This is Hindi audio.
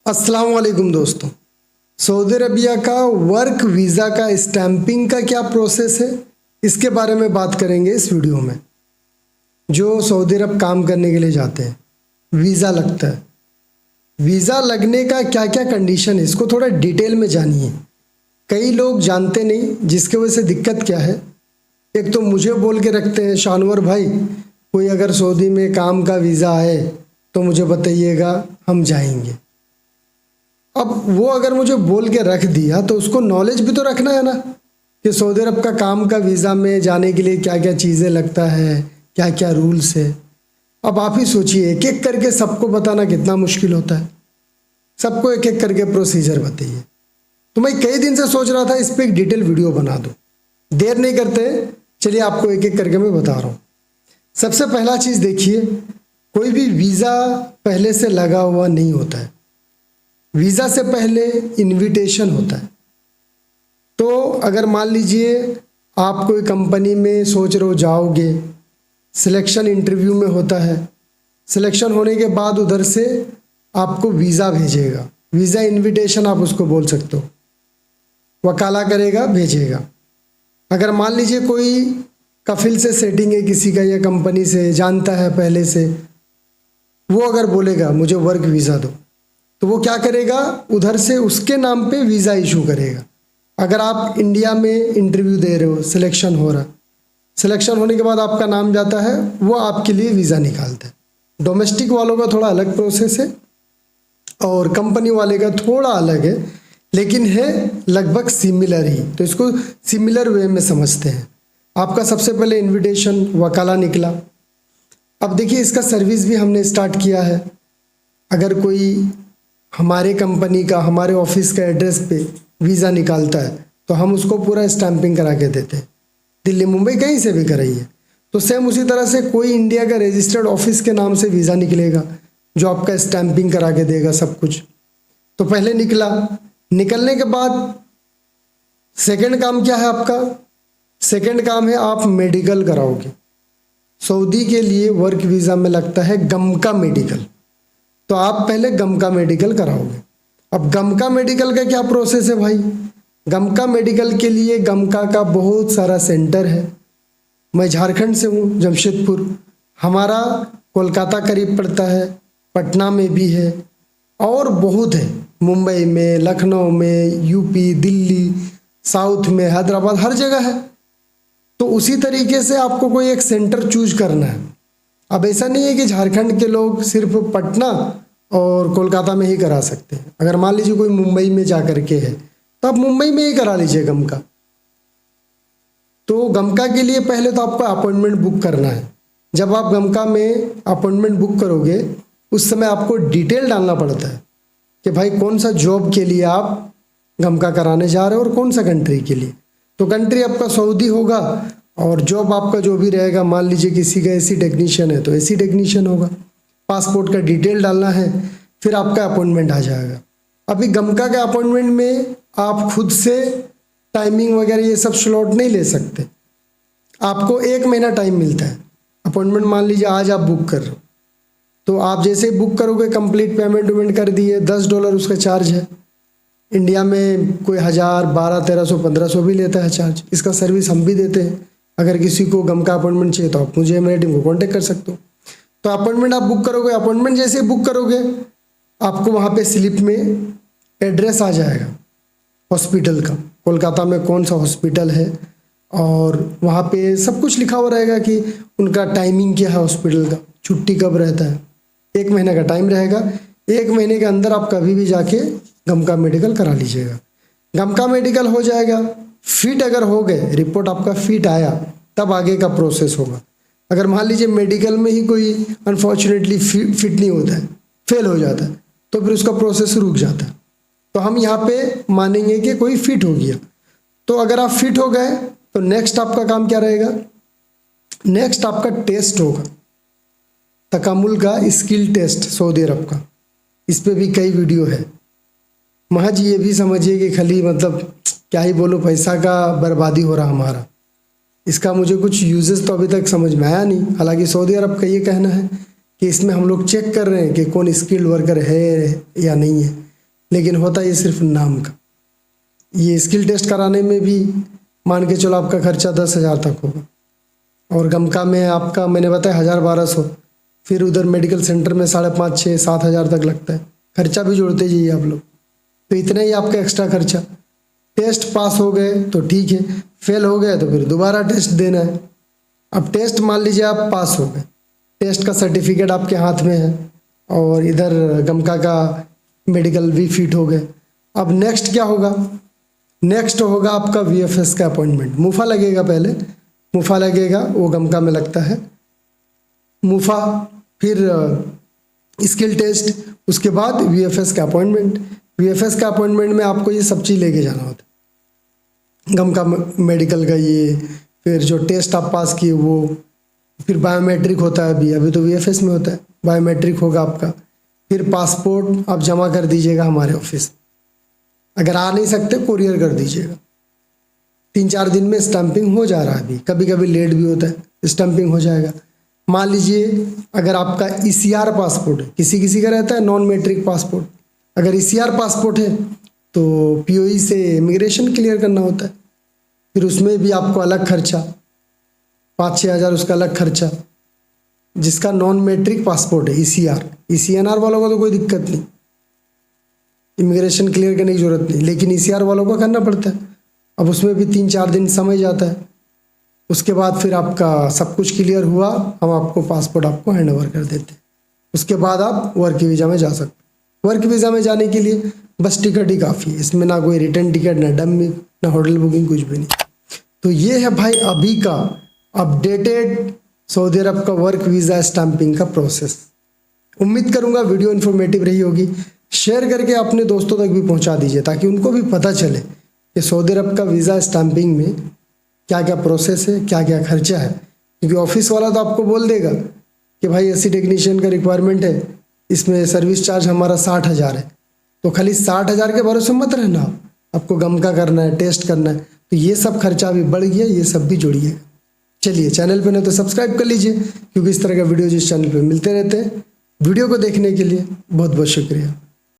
अस्सलाम वालेकुम दोस्तों। सऊदी अरबिया का वर्क वीज़ा का स्टैंपिंग का क्या प्रोसेस है, इसके बारे में बात करेंगे इस वीडियो में। जो सऊदी अरब काम करने के लिए जाते हैं, वीज़ा लगता है। वीज़ा लगने का क्या क्या कंडीशन है, इसको थोड़ा डिटेल में जानिए। कई लोग जानते नहीं, जिसके वजह से दिक्कत क्या है। एक तो मुझे बोल के रखते हैं, शानवर भाई कोई अगर सऊदी में काम का वीज़ा आए तो मुझे बताइएगा, हम जाएंगे। अब वो अगर मुझे बोल के रख दिया तो उसको नॉलेज भी तो रखना है ना, कि सऊदी अरब का काम का वीज़ा में जाने के लिए क्या क्या चीज़ें लगता है, क्या क्या रूल्स है। अब आप ही सोचिए, एक एक करके सबको बताना कितना मुश्किल होता है। सबको एक एक करके प्रोसीजर बताइए। तो मैं कई दिन से सोच रहा था इस पर एक डिटेल वीडियो बना दूँ। देर नहीं करते, चलिए आपको एक एक करके मैं बता रहा हूँ। सबसे पहला चीज़ देखिए, कोई भी वीज़ा पहले से लगा हुआ नहीं होता है। वीज़ा से पहले इनविटेशन होता है। तो अगर मान लीजिए आप कोई कंपनी में सोच रहे हो जाओगे, सिलेक्शन इंटरव्यू में होता है। सिलेक्शन होने के बाद उधर से आपको वीज़ा भेजेगा, वीज़ा इनविटेशन आप उसको बोल सकते हो। वकाला करेगा, भेजेगा। अगर मान लीजिए कोई कफिल से सेटिंग है किसी का, या कंपनी से जानता है पहले से, वो अगर बोलेगा मुझे वर्क वीज़ा दो, तो वो क्या करेगा, उधर से उसके नाम पे वीज़ा इशू करेगा। अगर आप इंडिया में इंटरव्यू दे रहे हो, सिलेक्शन हो रहा, सिलेक्शन होने के बाद आपका नाम जाता है, वो आपके लिए वीज़ा निकालता है। डोमेस्टिक वालों का थोड़ा अलग प्रोसेस है और कंपनी वाले का थोड़ा अलग है, लेकिन है लगभग सिमिलर ही। तो इसको सिमिलर वे में समझते हैं। आपका सबसे पहले इनविटेशन, वकाला निकला। अब देखिए इसका सर्विस भी हमने स्टार्ट किया है। अगर कोई हमारे कंपनी का, हमारे ऑफिस का एड्रेस पे वीज़ा निकालता है तो हम उसको पूरा स्टैंपिंग करा के देते हैं। दिल्ली, मुंबई कहीं से भी कराइए। तो सेम उसी तरह से कोई इंडिया का रजिस्टर्ड ऑफिस के नाम से वीज़ा निकलेगा, जो आपका स्टैंपिंग करा के देगा सब कुछ। तो पहले निकला, निकलने के बाद सेकंड काम क्या है आपका? सेकंड काम है आप मेडिकल कराओगे। सऊदी के लिए वर्क वीज़ा में लगता है गमका मेडिकल। तो आप पहले गमका मेडिकल कराओगे। अब गमका मेडिकल का क्या प्रोसेस है भाई? गमका मेडिकल के लिए गमका का बहुत सारा सेंटर है। मैं झारखंड से हूँ, जमशेदपुर। हमारा कोलकाता करीब पड़ता है, पटना में भी है और बहुत है, मुंबई में, लखनऊ में, यूपी, दिल्ली, साउथ में, हैदराबाद, हर जगह है। तो उसी तरीके से आपको कोई एक सेंटर चूज करना है। अब ऐसा नहीं है कि झारखंड के लोग सिर्फ पटना और कोलकाता में ही करा सकते हैं। अगर मान लीजिए कोई मुंबई में जा कर के है तो आप मुंबई में ही करा लीजिए गमका। तो गमका के लिए पहले तो आपको अपॉइंटमेंट बुक करना है। जब आप गमका में अपॉइंटमेंट बुक करोगे, उस समय आपको डिटेल डालना पड़ता है कि भाई कौन सा जॉब के लिए आप गमका कराने जा रहे हो और कौन सा कंट्री के लिए। तो कंट्री आपका सऊदी होगा और जॉब आपका जो भी रहेगा, मान लीजिए किसी का एसी टेक्नीशियन है तो एसी टेक्नीशियन होगा। पासपोर्ट का डिटेल डालना है, फिर आपका अपॉइंटमेंट आ जाएगा। अभी गमका के अपॉइंटमेंट में आप खुद से टाइमिंग वगैरह ये सब स्लॉट नहीं ले सकते। आपको 1 महीना टाइम मिलता है। अपॉइंटमेंट मान लीजिए आज आप बुक कर रहे हो, तो आप जैसे ही बुक करोगे, कंप्लीट पेमेंट वेमेंट कर दिए, $10 उसका चार्ज है। इंडिया में कोई 1000, 1200, 1300, 1500 भी लेता है चार्ज। इसका सर्विस हम भी देते हैं। अगर किसी को गमका अपॉइंटमेंट चाहिए तो आप मुझे, मेरे टीम को कॉन्टेक्ट कर सकते हो। तो अपॉइंटमेंट आप बुक करोगे, अपॉइंटमेंट जैसे ही बुक करोगे आपको वहाँ पे स्लिप में एड्रेस आ जाएगा हॉस्पिटल का, कोलकाता में कौन सा हॉस्पिटल है, और वहाँ पे सब कुछ लिखा हुआ रहेगा कि उनका टाइमिंग क्या है हॉस्पिटल का, छुट्टी कब रहता है। 1 महीने का टाइम रहेगा। 1 महीने के अंदर आप कभी भी जाके गमका मेडिकल करा लीजिएगा। गमका मेडिकल हो जाएगा। फिट अगर हो गए, रिपोर्ट आपका फिट आया, तब आगे का प्रोसेस होगा। अगर मान लीजिए मेडिकल में ही कोई अनफॉर्चुनेटली फिट नहीं होता है, फेल हो जाता है, तो फिर उसका प्रोसेस रुक जाता है। तो हम यहाँ पे मानेंगे कि कोई फिट हो गया। तो अगर आप फिट हो गए तो नेक्स्ट आपका काम क्या रहेगा? नेक्स्ट आपका टेस्ट होगा, तकामुल का स्किल टेस्ट सऊदी अरब का। इस पे भी कई वीडियो है। महज ये भी समझिए कि खाली मतलब क्या ही बोलो, पैसा का बर्बादी हो रहा हमारा। इसका मुझे कुछ यूजेस तो अभी तक समझ में आया नहीं। हालांकि सऊदी अरब का ये कहना है कि इसमें हम लोग चेक कर रहे हैं कि कौन स्किल्ड वर्कर है या नहीं है। लेकिन होता ये सिर्फ नाम का। ये स्किल टेस्ट कराने में भी मान के चलो आपका खर्चा 10,000 तक होगा, और गमका में आपका मैंने बताया 1,000-1,200, फिर उधर मेडिकल सेंटर में 5,500-6,000-7,000 तक लगता है। खर्चा भी जोड़ते जाइए आप लोग, तो इतना ही आपका एक्स्ट्रा खर्चा। टेस्ट पास हो गए तो ठीक है, फेल हो गए तो फिर दोबारा टेस्ट देना है। अब टेस्ट मान लीजिए आप पास हो गए, टेस्ट का सर्टिफिकेट आपके हाथ में है और इधर गमका का मेडिकल भी फिट हो गए। अब नेक्स्ट क्या होगा? नेक्स्ट होगा आपका वीएफएस का अपॉइंटमेंट। मुफा लगेगा, पहले मुफा लगेगा, वो गमका में लगता है मुफा, फिर स्किल टेस्ट, उसके बाद वीएफएस का अपॉइंटमेंट। वीएफएस का अपॉइंटमेंट में आपको ये सब चीज़ लेके जाना होता है, गमका मेडिकल का ये, फिर जो टेस्ट आप पास किए वो, फिर बायोमेट्रिक होता है, अभी तो वीएफएस में होता है, बायोमेट्रिक होगा आपका, फिर पासपोर्ट आप जमा कर दीजिएगा हमारे ऑफिस। अगर आ नहीं सकते कोरियर कर दीजिएगा। 3-4 दिन में स्टैंपिंग हो जा रहा है, अभी कभी कभी लेट भी होता है, स्टैंपिंग हो जाएगा। मान लीजिए अगर आपका ईसीआर पासपोर्ट है, किसी किसी का रहता है नॉन मैट्रिक पासपोर्ट, अगर ईसीआर पासपोर्ट है तो पीओई से इमिग्रेशन क्लियर करना होता है, फिर उसमें भी आपको अलग खर्चा, 5-6 हज़ार उसका अलग खर्चा। जिसका नॉन मैट्रिक पासपोर्ट है, ईसीआर, ईसीएनआर वालों को तो कोई दिक्कत नहीं, इमिग्रेशन क्लियर करने की जरूरत नहीं, लेकिन ईसीआर वालों को करना पड़ता है। अब उसमें भी 3-4 दिन समय जाता है। उसके बाद फिर आपका सब कुछ क्लियर हुआ, हम आपको पासपोर्ट आपको हैंड ओवर कर देते हैं। उसके बाद आप वर्क वीज़ा में जा सकते। वर्क वीज़ा में जाने के लिए बस टिकट ही काफ़ी है, इसमें ना कोई रिटर्न टिकट, ना डमी, ना होटल बुकिंग, कुछ भी नहीं। तो ये है भाई अभी का अपडेटेड सऊदी अरब का वर्क वीज़ा स्टैंपिंग का प्रोसेस। उम्मीद करूंगा वीडियो इन्फॉर्मेटिव रही होगी। शेयर करके अपने दोस्तों तक भी पहुंचा दीजिए ताकि उनको भी पता चले कि सऊदी अरब का वीज़ा स्टैंपिंग में क्या क्या प्रोसेस है, क्या क्या खर्चा है। क्योंकि ऑफिस वाला तो आपको बोल देगा कि भाई एसी टेक्नीशियन का रिक्वायरमेंट है, इसमें सर्विस चार्ज हमारा 60,000 है, तो खाली 60,000 के भरोसे मत रहना, आपको गमका करना है, टेस्ट करना है, तो ये सब खर्चा भी बढ़ गया, ये सब भी जोड़िए। चलिए, चैनल पे नहीं तो सब्सक्राइब कर लीजिए, क्योंकि इस तरह का वीडियो जिस चैनल पे मिलते रहते हैं। वीडियो को देखने के लिए बहुत बहुत शुक्रिया।